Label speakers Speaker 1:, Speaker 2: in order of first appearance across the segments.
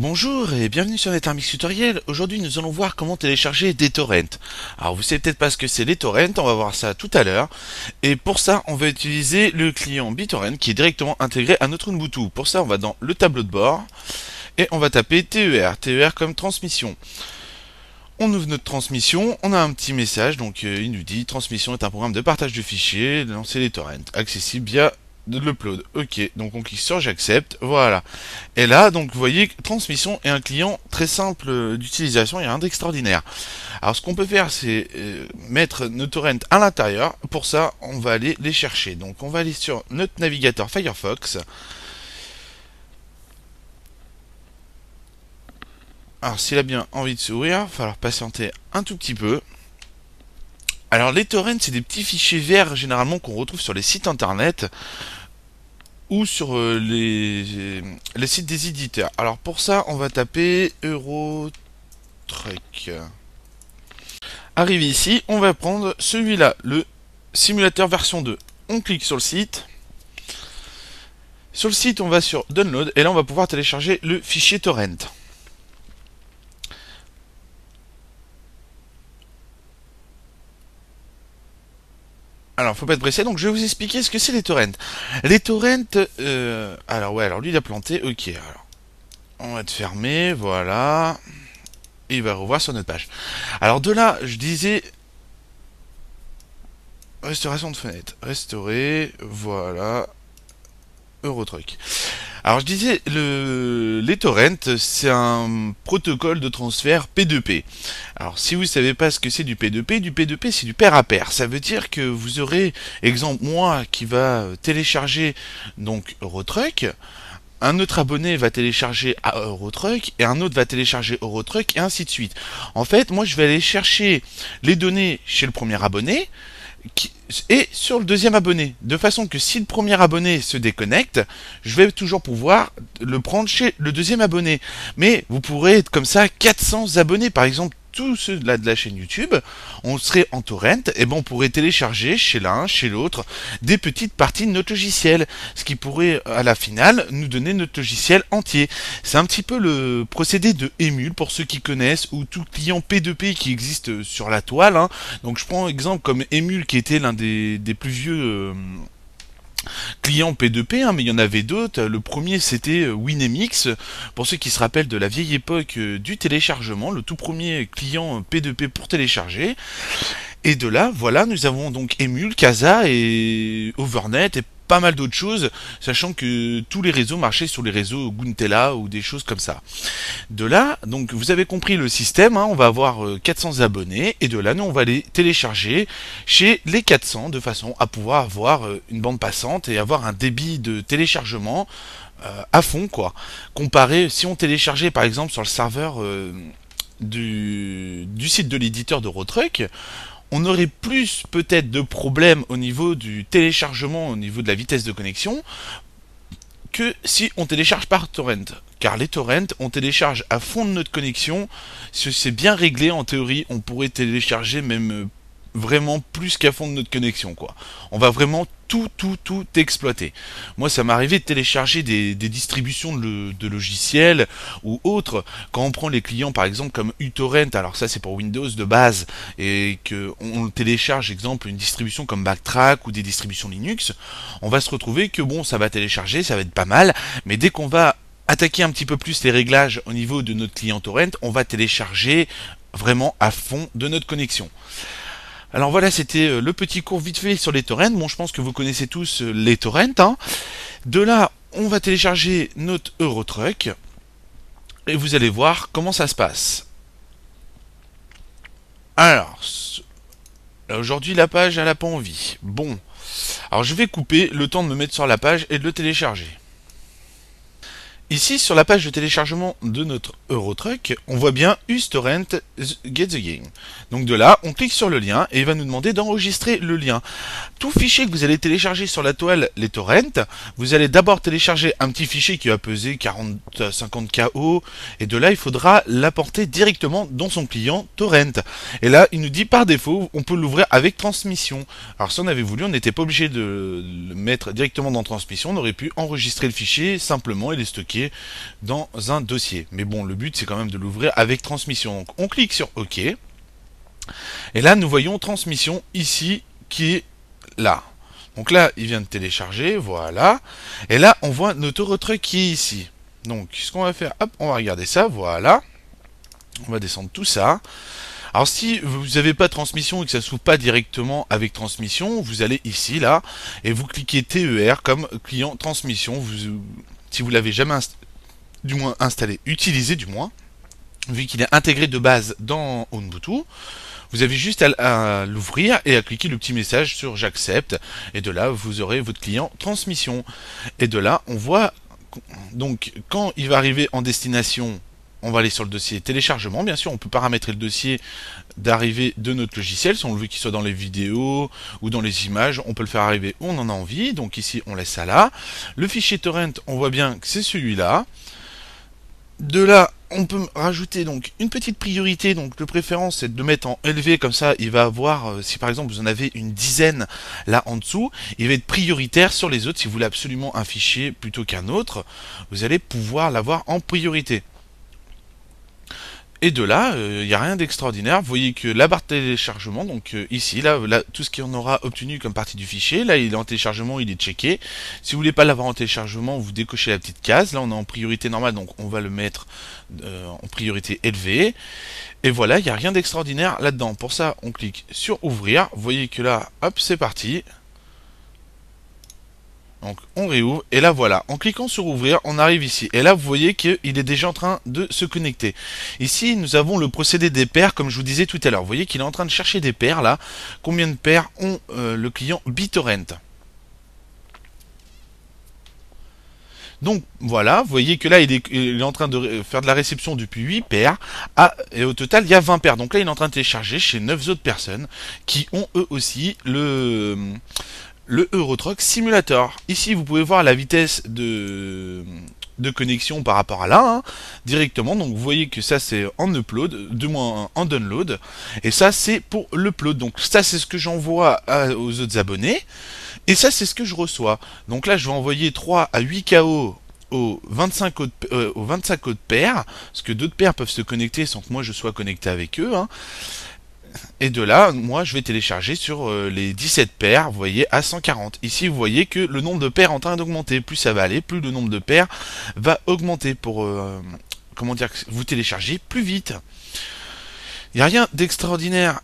Speaker 1: Bonjour et bienvenue sur NetArmix Tutoriel. Aujourd'hui nous allons voir comment télécharger des torrents. Alors vous savez peut-être pas ce que c'est les torrents, on va voir ça tout à l'heure. Et pour ça on va utiliser le client BitTorrent qui est directement intégré à notre Ubuntu. Pour ça on va dans le tableau de bord et on va taper TER comme transmission. On ouvre notre transmission, on a un petit message, donc il nous dit transmission est un programme de partage de fichiers, lancer les torrents, accessible via de l'upload. Ok, donc on clique sur j'accepte, voilà. Et là, donc vous voyez que transmission est un client très simple d'utilisation, il n'y a rien d'extraordinaire. Alors ce qu'on peut faire, c'est mettre nos torrents à l'intérieur. Pour ça, on va aller les chercher. Donc on va aller sur notre navigateur Firefox. Alors s'il a bien envie de s'ouvrir, il va falloir patienter un tout petit peu. Alors les torrents, c'est des petits fichiers verts généralement qu'on retrouve sur les sites internet ou sur les sites des éditeurs. Alors pour ça, on va taper Eurotruck. Arrivé ici, on va prendre celui-là, le simulateur version 2. On clique sur le site. Sur le site, on va sur Download et là, on va pouvoir télécharger le fichier torrent. Alors, faut pas être pressé, donc je vais vous expliquer ce que c'est les torrents. Les torrents, alors lui il a planté, ok, alors, on va te fermer, voilà, et il va revoir sur notre page. Alors de là, je disais, restauration de fenêtre, restaurer, voilà, Eurotruck. Alors je disais, les torrents, c'est un protocole de transfert P2P. Alors si vous ne savez pas ce que c'est du P2P c'est du pair à pair. Ça veut dire que vous aurez, exemple moi qui va télécharger donc Eurotruck, un autre abonné va télécharger Eurotruck et un autre va télécharger Eurotruck et ainsi de suite. En fait, moi je vais aller chercher les données chez le premier abonné et sur le deuxième abonné, de façon que si le premier abonné se déconnecte, je vais toujours pouvoir le prendre chez le deuxième abonné. Mais vous pourrez être comme ça 400 abonnés, par exemple tous ceux de la chaîne YouTube, on serait en torrent, et ben on pourrait télécharger chez l'un, chez l'autre, des petites parties de notre logiciel, ce qui pourrait à la finale nous donner notre logiciel entier. C'est un petit peu le procédé de Emule pour ceux qui connaissent, ou tout client P2P qui existe sur la toile. Hein. Donc je prends exemple comme Emule qui était l'un des plus vieux client P2P, hein, mais il y en avait d'autres. Le premier c'était Winemix, pour ceux qui se rappellent de la vieille époque du téléchargement, le tout premier client P2P pour télécharger. Et de là, voilà, nous avons donc Emule, Kazaa et Overnet et pas mal d'autres choses, sachant que tous les réseaux marchaient sur les réseaux Guntella ou des choses comme ça. De là, donc vous avez compris le système, hein, on va avoir 400 abonnés, et de là, nous on va les télécharger chez les 400 de façon à pouvoir avoir une bande passante et avoir un débit de téléchargement à fond, quoi. Comparé, si on téléchargeait par exemple sur le serveur du site de l'éditeur d'Eurotruck, on aurait plus peut-être de problèmes au niveau du téléchargement, au niveau de la vitesse de connexion, que si on télécharge par torrent. Car les torrents, on télécharge à fond de notre connexion. Si c'est bien réglé, en théorie, on pourrait télécharger même vraiment plus qu'à fond de notre connexion, quoi. On va vraiment tout exploiter. Moi, ça m'est arrivé de télécharger des distributions de logiciels ou autres. Quand on prend les clients, par exemple, comme uTorrent, alors ça c'est pour Windows de base, et que on télécharge, exemple, une distribution comme Backtrack ou des distributions Linux, on va se retrouver que bon, ça va télécharger, ça va être pas mal, mais dès qu'on va attaquer un petit peu plus les réglages au niveau de notre client torrent, on va télécharger vraiment à fond de notre connexion. Alors voilà, c'était le petit cours vite fait sur les torrents. Bon, je pense que vous connaissez tous les torrents. Hein. De là, on va télécharger notre Eurotruck. Et vous allez voir comment ça se passe. Alors, aujourd'hui, la page, elle n'a pas envie. Bon, alors je vais couper le temps de me mettre sur la page et de le télécharger. Ici, sur la page de téléchargement de notre Eurotruck, on voit bien uTorrent get the game. Donc de là, on clique sur le lien et il va nous demander d'enregistrer le lien. Tout fichier que vous allez télécharger sur la toile, les torrents, vous allez d'abord télécharger un petit fichier qui va peser 40-50 KO, et de là, il faudra l'apporter directement dans son client torrent. Et là, il nous dit par défaut, on peut l'ouvrir avec transmission. Alors si on avait voulu, on n'était pas obligé de le mettre directement dans transmission, on aurait pu enregistrer le fichier simplement et les stocker fichier dans un dossier. Mais bon, le but c'est quand même de l'ouvrir avec transmission. Donc on clique sur OK. Et là, nous voyons transmission ici qui est là. Donc là, il vient de télécharger, voilà. Et là, on voit notre Eurotruck qui est ici. Donc, ce qu'on va faire, hop, on va regarder ça, voilà. On va descendre tout ça. Alors, si vous n'avez pas de transmission et que ça ne s'ouvre pas directement avec transmission, vous allez ici, là, et vous cliquez TER comme client transmission. Si vous l'avez jamais du moins installé, utilisé du moins, vu qu'il est intégré de base dans Ubuntu. Vous avez juste à l'ouvrir et à cliquer le petit message sur j'accepte. Et de là, vous aurez votre client transmission. Et de là, on voit, donc, quand il va arriver en destination, on va aller sur le dossier téléchargement. Bien sûr, on peut paramétrer le dossier d'arrivée de notre logiciel. Si on veut qu'il soit dans les vidéos ou dans les images, on peut le faire arriver où on en a envie. Donc ici, on laisse ça là. Le fichier torrent, on voit bien que c'est celui-là. De là, on peut rajouter donc une petite priorité, donc de préférence c'est de le mettre en élevé, comme ça il va avoir, si par exemple vous en avez une dizaine là en dessous, il va être prioritaire sur les autres. Si vous voulez absolument un fichier plutôt qu'un autre, vous allez pouvoir l'avoir en priorité. Et de là, il n'y a rien d'extraordinaire. Vous voyez que la barre de téléchargement, donc ici, là, tout ce qu'on aura obtenu comme partie du fichier, là il est en téléchargement, il est checké. Si vous voulez pas l'avoir en téléchargement, vous décochez la petite case. Là on est en priorité normale, donc on va le mettre en priorité élevée. Et voilà, il n'y a rien d'extraordinaire là-dedans. Pour ça, on clique sur ouvrir. Vous voyez que là, hop, c'est parti. Donc on réouvre et là voilà, en cliquant sur ouvrir, on arrive ici. Et là vous voyez qu'il est déjà en train de se connecter. Ici nous avons le procédé des paires comme je vous disais tout à l'heure. Vous voyez qu'il est en train de chercher des paires là. Combien de paires ont le client BitTorrent? Donc voilà, vous voyez que là il est en train de faire de la réception depuis 8 paires et au total il y a 20 paires. Donc là il est en train de télécharger chez 9 autres personnes qui ont eux aussi le Eurotruck Simulator. Ici, vous pouvez voir la vitesse de connexion par rapport à là, hein, directement. Donc, vous voyez que ça, c'est en upload, du moins en download. Et ça, c'est pour l'upload. Donc, ça, c'est ce que j'envoie aux autres abonnés. Et ça, c'est ce que je reçois. Donc là, je vais envoyer 3 à 8 KO aux 25 autres paires. Parce que d'autres paires peuvent se connecter sans que moi, je sois connecté avec eux, hein. Et de là, moi, je vais télécharger sur les 17 paires, vous voyez, à 140. Ici, vous voyez que le nombre de paires est en train d'augmenter. Plus ça va aller, plus le nombre de paires va augmenter pour, comment dire, vous téléchargez plus vite. Il n'y a rien d'extraordinaire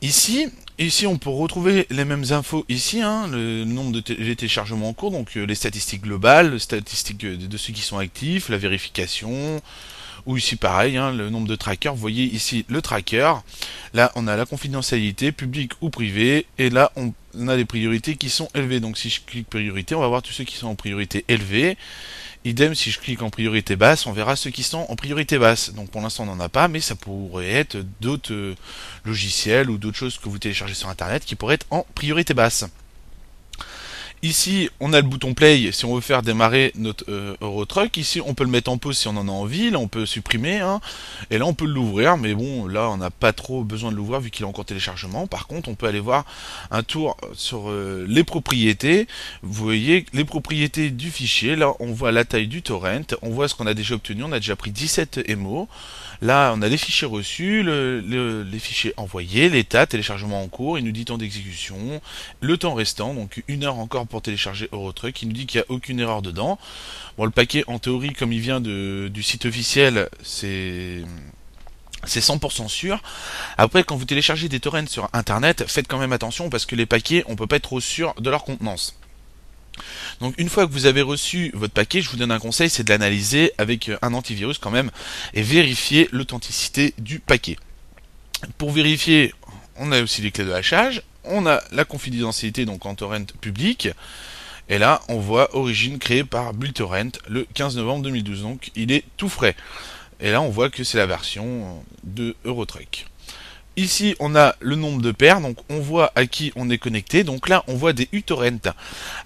Speaker 1: ici. Ici, on peut retrouver les mêmes infos ici, hein, le nombre de téléchargements en cours, donc les statistiques globales, les statistiques de ceux qui sont actifs, la vérification. Ou ici pareil, hein, le nombre de trackers, vous voyez ici le tracker, là on a la confidentialité, publique ou privée, et là on a les priorités qui sont élevées. Donc si je clique priorité, on va voir tous ceux qui sont en priorité élevée. Idem, si je clique en priorité basse, on verra ceux qui sont en priorité basse. Donc pour l'instant on n'en a pas, mais ça pourrait être d'autres logiciels ou d'autres choses que vous téléchargez sur internet qui pourraient être en priorité basse. Ici, on a le bouton play si on veut faire démarrer notre Eurotruck. Ici, on peut le mettre en pause si on en a envie. Là, on peut supprimer. Hein. Et là, on peut l'ouvrir. Mais bon, là, on n'a pas trop besoin de l'ouvrir vu qu'il est en cours de téléchargement. Par contre, on peut aller voir un tour sur les propriétés. Vous voyez les propriétés du fichier. Là, on voit la taille du torrent. On voit ce qu'on a déjà obtenu. On a déjà pris 17 MO. Là, on a les fichiers reçus, les fichiers envoyés, l'état, téléchargement en cours, il nous dit temps d'exécution, le temps restant, donc 1 heure encore pour télécharger Eurotruck, il nous dit qu'il n'y a aucune erreur dedans. Bon, le paquet, en théorie, comme il vient du site officiel, c'est 100% sûr. Après, quand vous téléchargez des torrents sur internet, faites quand même attention parce que les paquets, on peut pas être trop sûr de leur contenance. Donc une fois que vous avez reçu votre paquet, je vous donne un conseil, c'est de l'analyser avec un antivirus quand même et vérifier l'authenticité du paquet. Pour vérifier, on a aussi les clés de hachage, on a la confidentialité donc en torrent public, et là on voit origine créée par BullTorrent le 15 novembre 2012, donc il est tout frais. Et là on voit que c'est la version de Eurotruck. Ici, on a le nombre de paires, donc on voit à qui on est connecté. Donc là, on voit des uTorrent.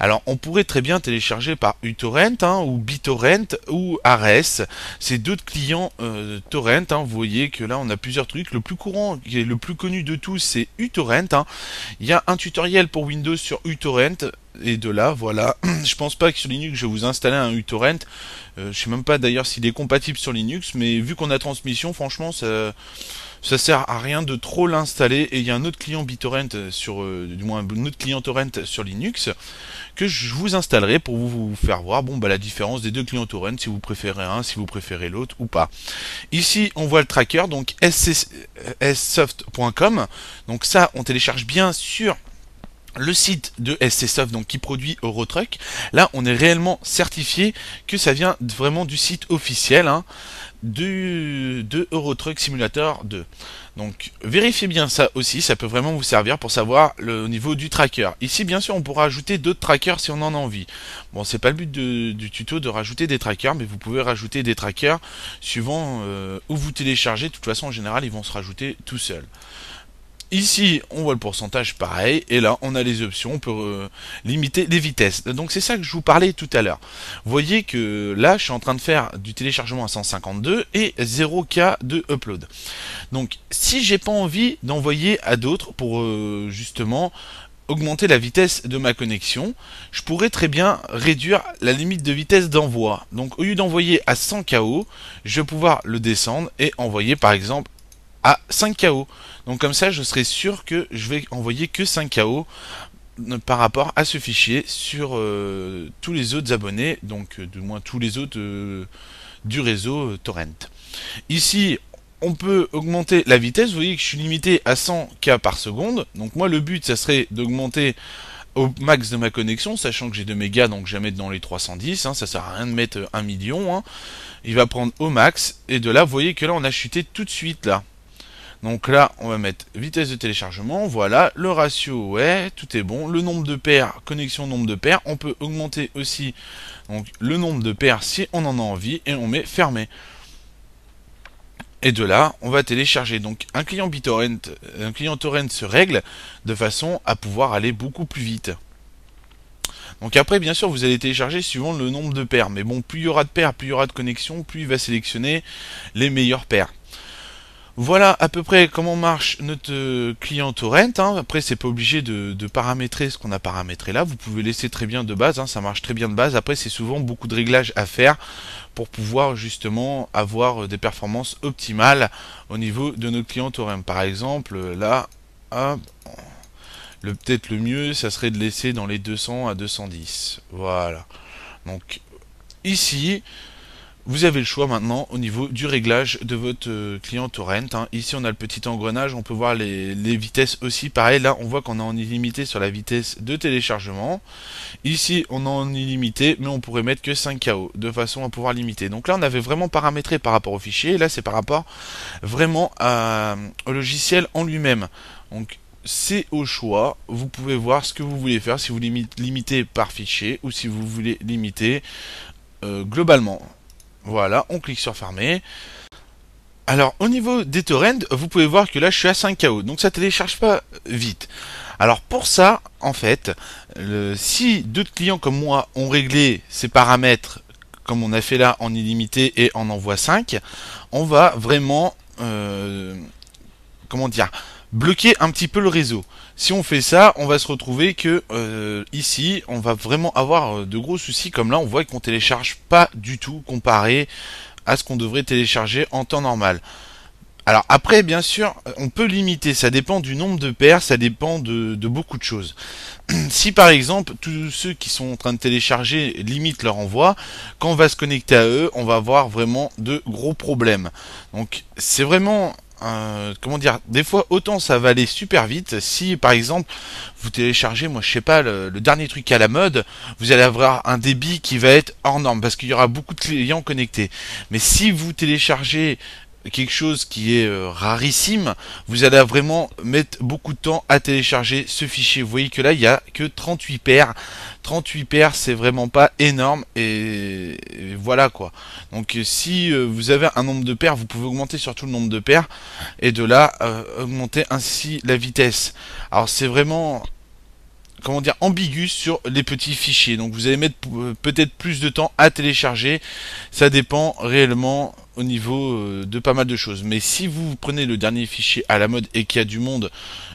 Speaker 1: Alors, on pourrait très bien télécharger par uTorrent, ou BitTorrent, ou Ares. C'est d'autres clients torrent. Vous voyez que là, on a plusieurs trucs. Le plus courant, qui est le plus connu de tous, c'est uTorrent. Il y a un tutoriel pour Windows sur uTorrent. Et de là, voilà. Je pense pas que sur Linux, je vais vous installer un uTorrent. Je sais même pas d'ailleurs s'il est compatible sur Linux, mais vu qu'on a transmission, franchement, ça sert à rien de trop l'installer. Et il y a un autre client BitTorrent sur, du moins un autre client torrent sur Linux que je vous installerai pour vous faire voir la différence des deux clients torrent, si vous préférez un, si vous préférez l'autre ou pas. Ici, on voit le tracker, donc scsoft.com. Donc ça, on télécharge bien sur le site de scsoft, donc qui produit Eurotruck. Là, on est réellement certifié que ça vient vraiment du site officiel de Eurotruck Simulator 2. Donc vérifiez bien ça aussi, ça peut vraiment vous servir pour savoir le niveau du tracker. Ici bien sûr on pourra ajouter d'autres trackers si on en a envie. Bon, c'est pas le but du tuto de rajouter des trackers, mais vous pouvez rajouter des trackers suivant où vous téléchargez. De toute façon en général ils vont se rajouter tout seuls. Ici, on voit le pourcentage pareil, et là, on a les options, on peut limiter les vitesses. Donc c'est ça que je vous parlais tout à l'heure. Vous voyez que là, je suis en train de faire du téléchargement à 152 et 0K de upload. Donc, si j'ai pas envie d'envoyer à d'autres pour justement augmenter la vitesse de ma connexion, je pourrais très bien réduire la limite de vitesse d'envoi. Donc, au lieu d'envoyer à 100 KO, je vais pouvoir le descendre et envoyer par exemple à 5 KO. Donc comme ça, je serai sûr que je vais envoyer que 5 KO par rapport à ce fichier sur tous les autres abonnés, donc du moins tous les autres du réseau torrent. Ici, on peut augmenter la vitesse. Vous voyez que je suis limité à 100 K par seconde. Donc moi, le but, ça serait d'augmenter au max de ma connexion, sachant que j'ai 2 mégas, donc je vais mettre dans les 310. Ça sert à rien de mettre 1 million. Il va prendre au max. Et de là, vous voyez que là, on a chuté tout de suite là. Donc là, on va mettre vitesse de téléchargement, voilà, le ratio, ouais, tout est bon. Le nombre de paires, connexion nombre de paires, on peut augmenter aussi donc, le nombre de paires si on en a envie, et on met fermé. Et de là, on va télécharger. Donc un client BitTorrent, un client torrent se règle de façon à pouvoir aller beaucoup plus vite. Donc après, bien sûr, vous allez télécharger suivant le nombre de paires. Mais bon, plus il y aura de paires, plus il y aura de connexions, plus il va sélectionner les meilleures paires. Voilà à peu près comment marche notre client torrent. Après, c'est pas obligé de paramétrer ce qu'on a paramétré là. Vous pouvez laisser très bien de base. Ça marche très bien de base. Après, c'est souvent beaucoup de réglages à faire pour pouvoir justement avoir des performances optimales au niveau de notre client torrent. Par exemple, là, peut-être le mieux, ça serait de laisser dans les 200 à 210. Voilà. Donc, ici, vous avez le choix maintenant au niveau du réglage de votre client torrent. Ici on a le petit engrenage, on peut voir les vitesses aussi. Pareil, là on voit qu'on est en illimité sur la vitesse de téléchargement. Ici on est en illimité, mais on pourrait mettre que 5 KO de façon à pouvoir limiter. Donc là on avait vraiment paramétré par rapport au fichier, et là c'est par rapport vraiment au logiciel en lui-même. Donc c'est au choix, vous pouvez voir ce que vous voulez faire, si vous limitez par fichier ou si vous voulez limiter globalement. Voilà, on clique sur fermer. Alors au niveau des torrents, vous pouvez voir que là je suis à 5 KO, donc ça télécharge pas vite. Alors pour ça, en fait, si d'autres clients comme moi ont réglé ces paramètres, comme on a fait là en illimité et en envoi 5, on va vraiment, comment dire, bloquer un petit peu le réseau. Si on fait ça, on va se retrouver que ici, on va vraiment avoir de gros soucis, comme là, on voit qu'on télécharge pas du tout comparé à ce qu'on devrait télécharger en temps normal. Alors après, bien sûr, on peut limiter, ça dépend du nombre de paires, ça dépend de beaucoup de choses. Si par exemple, tous ceux qui sont en train de télécharger limitent leur envoi, quand on va se connecter à eux, on va avoir vraiment de gros problèmes. Donc c'est vraiment... comment dire, des fois autant ça va aller super vite. Si par exemple vous téléchargez, moi je sais pas, le dernier truc à la mode, vous allez avoir un débit qui va être hors norme parce qu'il y aura beaucoup de clients connectés. Mais si vous téléchargez quelque chose qui est rarissime, vous allez vraiment mettre beaucoup de temps à télécharger ce fichier. Vous voyez que là, il n'y a que 38 paires. 38 paires, c'est vraiment pas énorme, et voilà quoi. Donc si vous avez un nombre de paires, vous pouvez augmenter surtout le nombre de paires, et de là, augmenter ainsi la vitesse. Alors c'est vraiment, comment dire, ambigu sur les petits fichiers. Donc vous allez mettre peut-être plus de temps à télécharger. Ça dépend réellement au niveau de pas mal de choses. Mais si vous prenez le dernier fichier à la mode et qu'il y a du monde,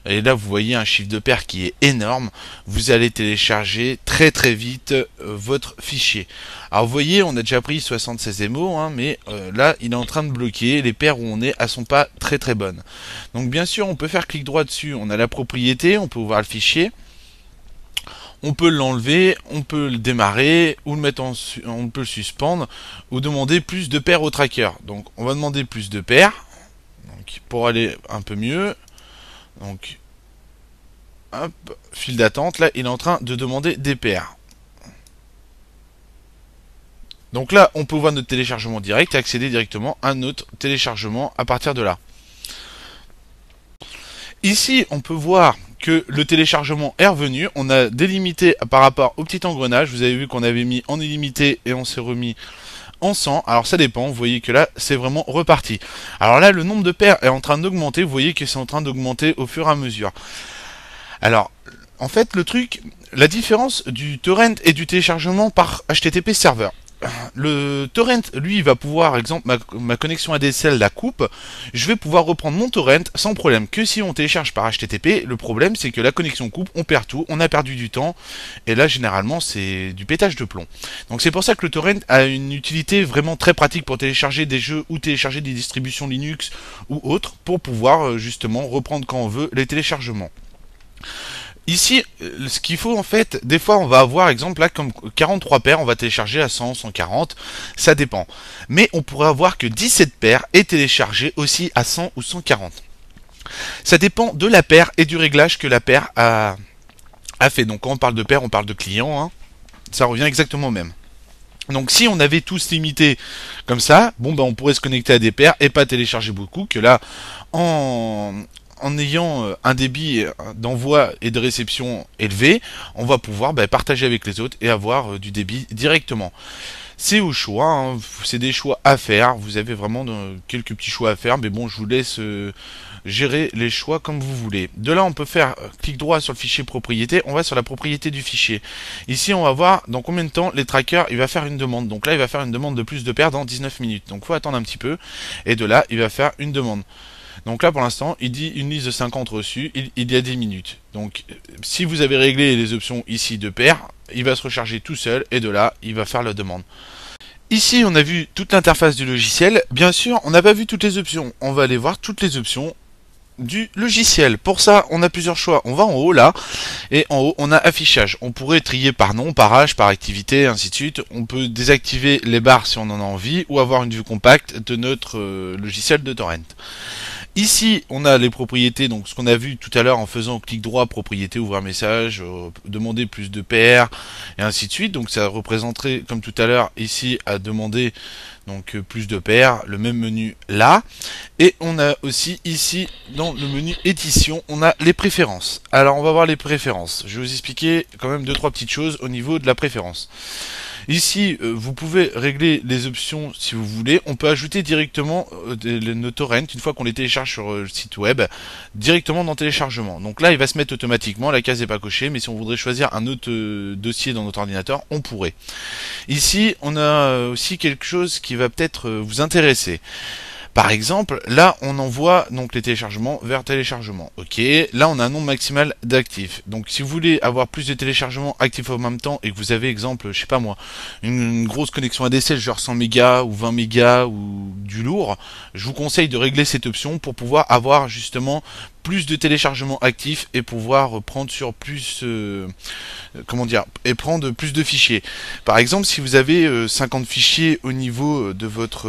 Speaker 1: et là vous voyez un chiffre de paires qui est énorme, vous allez télécharger très très vite votre fichier. Alors vous voyez, on a déjà pris 76 MO, hein, mais là il est en train de bloquer. Les paires où on est, elles sont pas très très bonnes. Donc bien sûr, on peut faire clic droit dessus. On a la propriété, on peut ouvrir le fichier. On peut l'enlever, on peut le démarrer, ou le mettre on peut le suspendre, ou demander plus de paires au tracker. Donc on va demander plus de paires, donc, pour aller un peu mieux. Donc, hop, file d'attente, là il est en train de demander des paires. Donc là on peut voir notre téléchargement direct et accéder directement à notre téléchargement à partir de là. Ici on peut voir que le téléchargement est revenu. On a délimité par rapport au petit engrenage. Vous avez vu qu'on avait mis en illimité et on s'est remis en 100. Alors ça dépend, vous voyez que là c'est vraiment reparti. Alors là le nombre de paires est en train d'augmenter. Vous voyez que c'est en train d'augmenter au fur et à mesure. Alors en fait le truc, la différence du torrent et du téléchargement par HTTP serveur. Le torrent, lui, va pouvoir, exemple, ma connexion ADSL la coupe, je vais pouvoir reprendre mon torrent sans problème. Que si on télécharge par HTTP, le problème c'est que la connexion coupe, on perd tout, on a perdu du temps, et là généralement c'est du pétage de plomb. Donc c'est pour ça que le torrent a une utilité vraiment très pratique pour télécharger des jeux ou télécharger des distributions Linux ou autres, pour pouvoir justement reprendre quand on veut les téléchargements. Ici, ce qu'il faut en fait, des fois on va avoir, exemple là, comme 43 paires, on va télécharger à 100, 140, ça dépend. Mais on pourrait avoir que 17 paires et télécharger aussi à 100 ou 140. Ça dépend de la paire et du réglage que la paire a fait. Donc quand on parle de paire, on parle de client, hein. Ça revient exactement au même. Donc si on avait tous limité comme ça, bon ben on pourrait se connecter à des paires et pas télécharger beaucoup, que là, en ayant un débit d'envoi et de réception élevé, on va pouvoir partager avec les autres et avoir du débit directement. C'est au choix, hein. C'est des choix à faire, vous avez vraiment quelques petits choix à faire, mais bon, je vous laisse gérer les choix comme vous voulez. De là, on peut faire clic droit sur le fichier propriété, on va sur la propriété du fichier. Ici, on va voir dans combien de temps les trackers, il va faire une demande. Donc là, il va faire une demande de plus de paires dans 19 minutes. Donc il faut attendre un petit peu, et de là, il va faire une demande. Donc là pour l'instant il dit une liste de 50 reçus, il y a 10 minutes. Donc si vous avez réglé les options ici de paires, il va se recharger tout seul et de là il va faire la demande. Ici on a vu toute l'interface du logiciel. Bien sûr on n'a pas vu toutes les options, on va aller voir toutes les options du logiciel. Pour ça on a plusieurs choix, on va en haut là, et en haut on a affichage. On pourrait trier par nom, par âge, par activité, ainsi de suite. On peut désactiver les barres si on en a envie, ou avoir une vue compacte de notre logiciel de torrent. Ici, on a les propriétés, donc ce qu'on a vu tout à l'heure en faisant clic droit, propriété, ouvrir message, demander plus de paires, et ainsi de suite. Donc ça représenterait, comme tout à l'heure, ici à demander donc plus de paires, le même menu là. Et on a aussi ici, dans le menu édition, on a les préférences. Alors on va voir les préférences. Je vais vous expliquer quand même 2-3 petites choses au niveau de la préférence. Ici, vous pouvez régler les options si vous voulez. On peut ajouter directement nos torrents, une fois qu'on les télécharge sur le site web, directement dans téléchargement. Donc là, il va se mettre automatiquement, la case n'est pas cochée, mais si on voudrait choisir un autre dossier dans notre ordinateur, on pourrait. Ici, on a aussi quelque chose qui va peut-être vous intéresser. Par exemple, là, on envoie donc les téléchargements vers téléchargement. Ok, là, on a un nombre maximal d'actifs. Donc, si vous voulez avoir plus de téléchargements actifs en même temps et que vous avez, exemple, je sais pas moi, une grosse connexion ADSL genre 100 mégas ou 20 mégas ou du lourd, je vous conseille de régler cette option pour pouvoir avoir justement plus de téléchargements actifs et pouvoir prendre sur plus comment dire, et prendre plus de fichiers. Par exemple, si vous avez 50 fichiers au niveau de votre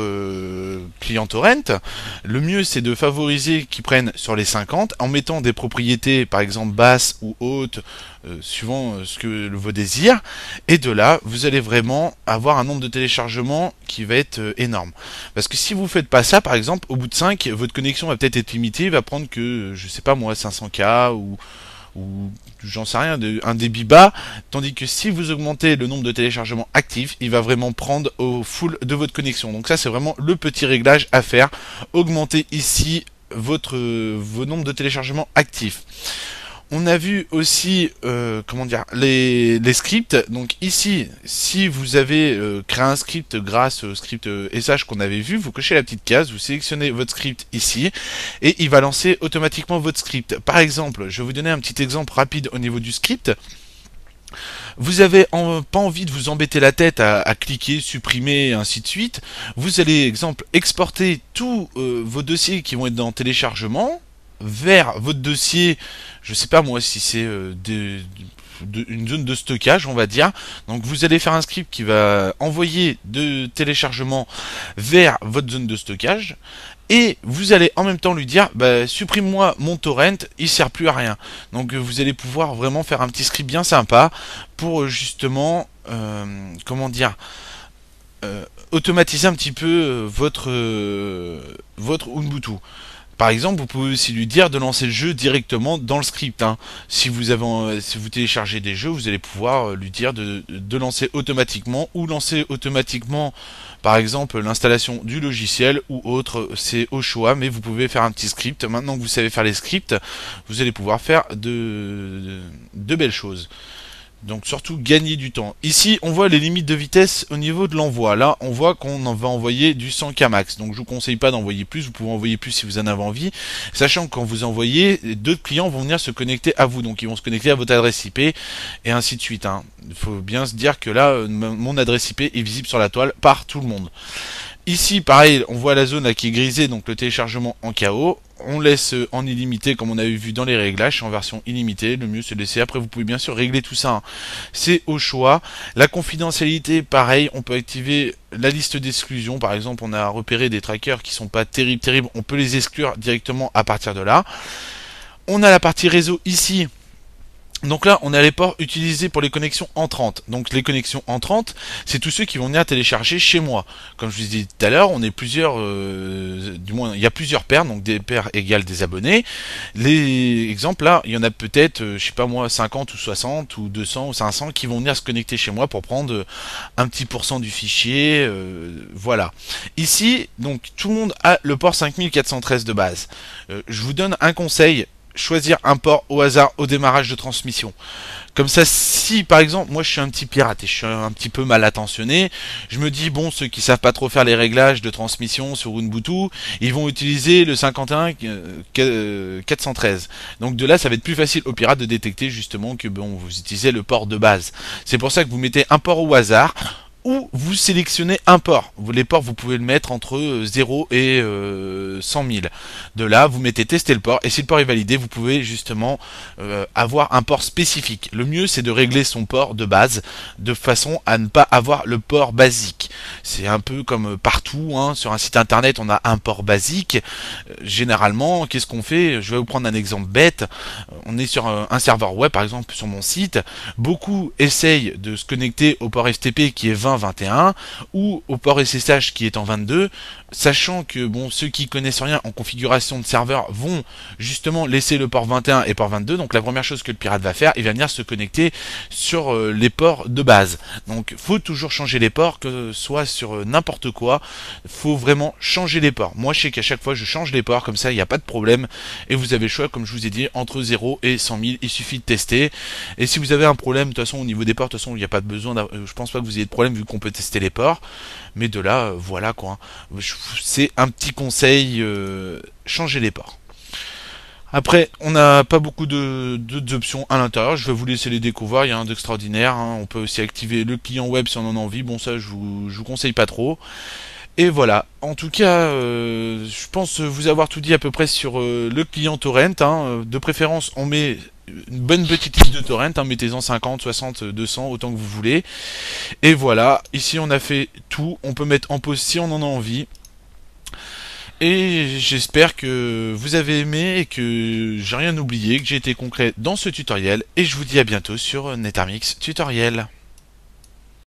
Speaker 1: client torrent, le mieux c'est de favoriser qu'ils prennent sur les 50 en mettant des propriétés par exemple basses ou hautes suivant ce que vos désirs, et de là vous allez vraiment avoir un nombre de téléchargements qui va être énorme. Parce que si vous faites pas ça, par exemple, au bout de 5, votre connexion va peut-être être limitée, va prendre que, je sais pas moi, 500K ou j'en sais rien, un débit bas, tandis que si vous augmentez le nombre de téléchargements actifs, il va vraiment prendre au full de votre connexion. Donc ça c'est vraiment le petit réglage à faire, augmenter ici vos nombres de téléchargements actifs. On a vu aussi comment dire les scripts. Donc ici, si vous avez créé un script grâce au script SH qu'on avait vu, vous cochez la petite case, vous sélectionnez votre script ici et il va lancer automatiquement votre script. Par exemple, je vais vous donner un petit exemple rapide au niveau du script. Vous avez pas envie de vous embêter la tête à cliquer, supprimer, ainsi de suite. Vous allez, exemple, exporter tous vos dossiers qui vont être dans téléchargement vers votre dossier, je sais pas moi si c'est une zone de stockage on va dire. Donc vous allez faire un script qui va envoyer de téléchargement vers votre zone de stockage et vous allez en même temps lui dire bah, supprime-moi mon torrent, il sert plus à rien. Donc vous allez pouvoir vraiment faire un petit script bien sympa pour justement comment dire automatiser un petit peu votre Ubuntu. Par exemple, vous pouvez aussi lui dire de lancer le jeu directement dans le script. Hein. Si vous téléchargez des jeux, vous allez pouvoir lui dire de lancer automatiquement ou lancer automatiquement, par exemple, l'installation du logiciel ou autre. C'est au choix, mais vous pouvez faire un petit script. Maintenant que vous savez faire les scripts, vous allez pouvoir faire de belles choses. Donc surtout gagner du temps. Ici on voit les limites de vitesse au niveau de l'envoi. Là on voit qu'on en va envoyer du 100K max. Donc je vous conseille pas d'envoyer plus. Vous pouvez envoyer plus si vous en avez envie. Sachant que quand vous envoyez, d'autres clients vont venir se connecter à vous. Donc ils vont se connecter à votre adresse IP et ainsi de suite. Hein. Il faut bien se dire que là mon adresse IP est visible sur la toile par tout le monde. Ici pareil on voit la zone là qui est grisée, donc le téléchargement en KO. On laisse en illimité comme on avait vu dans les réglages, en version illimitée, le mieux c'est de laisser. Après vous pouvez bien sûr régler tout ça, hein. C'est au choix. La confidentialité, pareil, on peut activer la liste d'exclusion. Par exemple, on a repéré des trackers qui sont pas terribles, on peut les exclure directement à partir de là. On a la partie réseau ici. Donc là, on a les ports utilisés pour les connexions entrantes. Donc les connexions entrantes, c'est tous ceux qui vont venir télécharger chez moi. Comme je vous ai dit tout à l'heure, on est plusieurs, du moins il y a plusieurs paires, donc des paires égales des abonnés. Les exemples là, il y en a peut-être, je sais pas moi, 50 ou 60 ou 200 ou 500 qui vont venir se connecter chez moi pour prendre un petit pourcent du fichier. Voilà. Ici, donc tout le monde a le port 5413 de base. Je vous donne un conseil. Choisir un port au hasard au démarrage de transmission. Comme ça, si par exemple, moi je suis un petit pirate et je suis un petit peu mal attentionné, je me dis, bon, ceux qui savent pas trop faire les réglages de transmission sur Ubuntu, ils vont utiliser le 51 413. Donc de là, ça va être plus facile aux pirates de détecter justement que bon, vous utilisez le port de base. C'est pour ça que vous mettez un port au hasard, ou vous sélectionnez un port. Les ports, vous pouvez le mettre entre 0 et 100 000. De là, vous mettez tester le port, et si le port est validé, vous pouvez justement avoir un port spécifique. Le mieux, c'est de régler son port de base, de façon à ne pas avoir le port basique. C'est un peu comme partout, hein, sur un site internet, on a un port basique. Généralement, qu'est-ce qu'on fait? Je vais vous prendre un exemple bête. On est sur un serveur web, par exemple, sur mon site. Beaucoup essayent de se connecter au port FTP qui est 20-21 ou au port SSH qui est en 22, sachant que bon, ceux qui connaissent rien en configuration de serveur vont justement laisser le port 21 et port 22. Donc la première chose que le pirate va faire, il va venir se connecter sur les ports de base. Donc faut toujours changer les ports, que ce soit sur n'importe quoi, faut vraiment changer les ports. Moi je sais qu'à chaque fois je change les ports, comme ça il n'y a pas de problème, et vous avez le choix, comme je vous ai dit, entre 0 et 100 000, il suffit de tester. Et si vous avez un problème, de toute façon au niveau des ports, de toute façon il n'y a pas de besoin, je pense pas que vous ayez de problème vu qu'on peut tester les ports, mais de là, voilà quoi. C'est un petit conseil, changer les ports. Après, on n'a pas beaucoup d'options à l'intérieur, je vais vous laisser les découvrir, il y a un d'extraordinaire, hein. On peut aussi activer le client web si on en a envie, bon ça je vous conseille pas trop. Et voilà, en tout cas, je pense vous avoir tout dit à peu près sur le client torrent, hein. De préférence, on met une bonne petite liste de torrent, hein. Mettez-en 50, 60, 200, autant que vous voulez. Et voilà, ici on a fait tout, on peut mettre en pause si on en a envie. Et j'espère que vous avez aimé et que j'ai rien oublié, que j'ai été concret dans ce tutoriel. Et je vous dis à bientôt sur NetArmix Tutoriel.